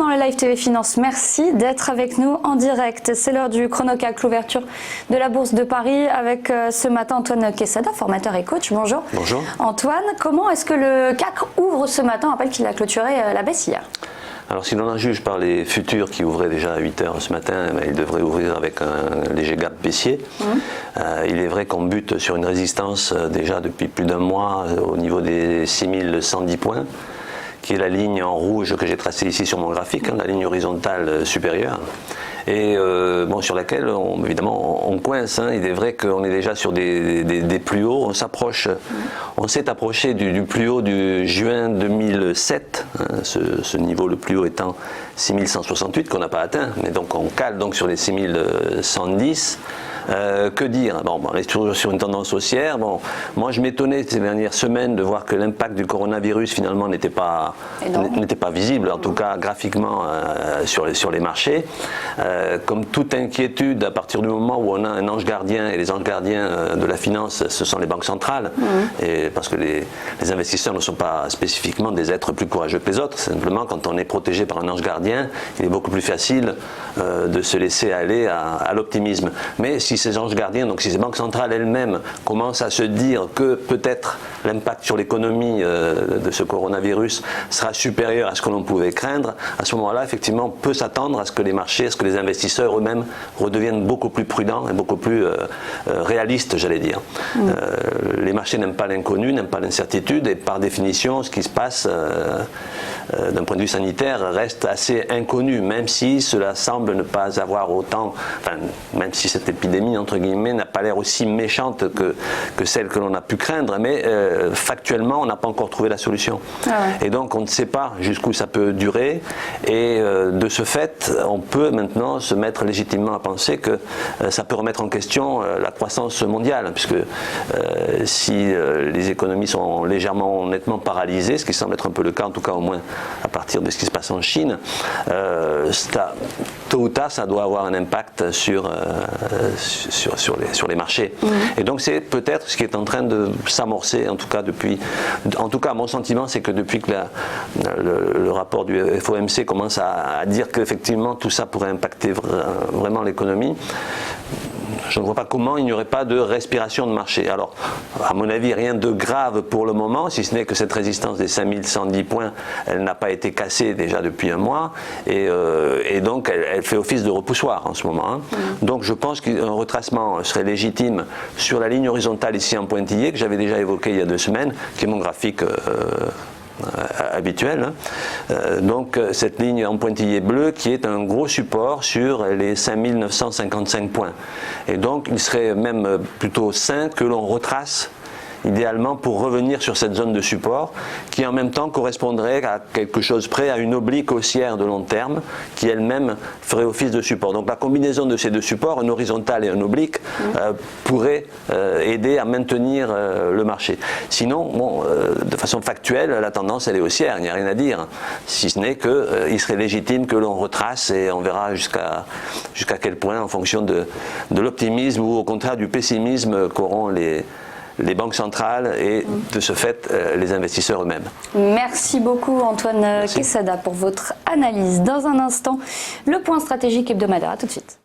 dans le Live TV Finance. Merci d'être avec nous en direct. C'est l'heure du chrono-CAC, l'ouverture de la Bourse de Paris avec ce matin Antoine Quesada, formateur et coach. Bonjour. Bonjour. Antoine, comment est-ce que le CAC ouvre ce matin? On rappelle qu'il a clôturé la baisse hier. Alors si l'on en juge par les futurs qui ouvraient déjà à 8 h ce matin, il devrait ouvrir avec un léger gap baissier. Il est vrai qu'on bute sur une résistance déjà depuis plus d'un mois au niveau des 6110 points, qui est la ligne en rouge que j'ai tracée ici sur mon graphique, la ligne horizontale supérieure, et sur laquelle évidemment on coince. Il est vrai qu'on est déjà sur des plus hauts, on s'est approché du plus haut du juin 2007, ce niveau le plus haut étant 6168 qu'on n'a pas atteint, mais donc on cale donc sur les 6110. Que dire? On est toujours sur une tendance haussière. Moi je m'étonnais ces dernières semaines de voir que l'impact du coronavirus finalement n'était pas visible, en tout cas graphiquement sur les marchés. Comme toute inquiétude, à partir du moment où on a un ange gardien, et les anges gardiens de la finance, ce sont les banques centrales, et parce que les investisseurs ne sont pas spécifiquement des êtres plus courageux que les autres. Simplement, quand on est protégé par un ange gardien, il est beaucoup plus facile de se laisser aller à l'optimisme. Mais si ces anges gardiens, donc si ces banques centrales elles-mêmes commencent à se dire que peut-être l'impact sur l'économie de ce coronavirus sera supérieur à ce que l'on pouvait craindre, à ce moment-là, effectivement, on peut s'attendre à ce que les marchés, à ce que les investisseurs eux-mêmes redeviennent beaucoup plus prudents et beaucoup plus réalistes, j'allais dire. Les marchés n'aiment pas l'inconnu, n'aiment pas l'incertitude, et par définition, ce qui se passe d'un point de vue sanitaire reste assez inconnu, même si cela semble ne pas avoir autant, même si cette épidémie entre guillemets n'a pas l'air aussi méchante que celle que l'on a pu craindre, mais factuellement on n'a pas encore trouvé la solution. Et donc on ne sait pas jusqu'où ça peut durer, et de ce fait on peut maintenant se mettre légitimement à penser que ça peut remettre en question la croissance mondiale, puisque si les économies sont légèrement, nettement paralysées, ce qui semble être un peu le cas, en tout cas au moins à partir de ce qui se passe en Chine, tôt ou tard ça doit avoir un impact sur les marchés. Et donc c'est peut-être ce qui est en train de s'amorcer, en tout cas mon sentiment, c'est que depuis que le rapport du FOMC commence à dire qu'effectivement tout ça pourrait impacter vraiment l'économie, je ne vois pas comment il n'y aurait pas de respiration de marché. Alors, à mon avis, rien de grave pour le moment, si ce n'est que cette résistance des 5110 points, elle n'a pas été cassée déjà depuis un mois, et donc elle fait office de repoussoir en ce moment. Donc je pense qu'un retracement serait légitime sur la ligne horizontale ici en pointillé, que j'avais déjà évoqué il y a 2 semaines, qui est mon graphique habituel. Donc cette ligne en pointillé bleu qui est un gros support sur les 5955 points. Et donc il serait même plutôt sain que l'on retrace idéalement pour revenir sur cette zone de support qui en même temps correspondrait à quelque chose près à une oblique haussière de long terme qui elle-même ferait office de support. Donc la combinaison de ces deux supports, un horizontal et un oblique, pourrait aider à maintenir le marché. Sinon, de façon factuelle, la tendance elle est haussière, il n'y a rien à dire, si ce n'est qu'il serait légitime que l'on retrace, et on verra jusqu'à quel point, en fonction de l'optimisme ou au contraire du pessimisme qu'auront les banques centrales et de ce fait les investisseurs eux-mêmes. Merci beaucoup Antoine Quesada pour votre analyse. Dans un instant, le point stratégique hebdomadaire. À tout de suite.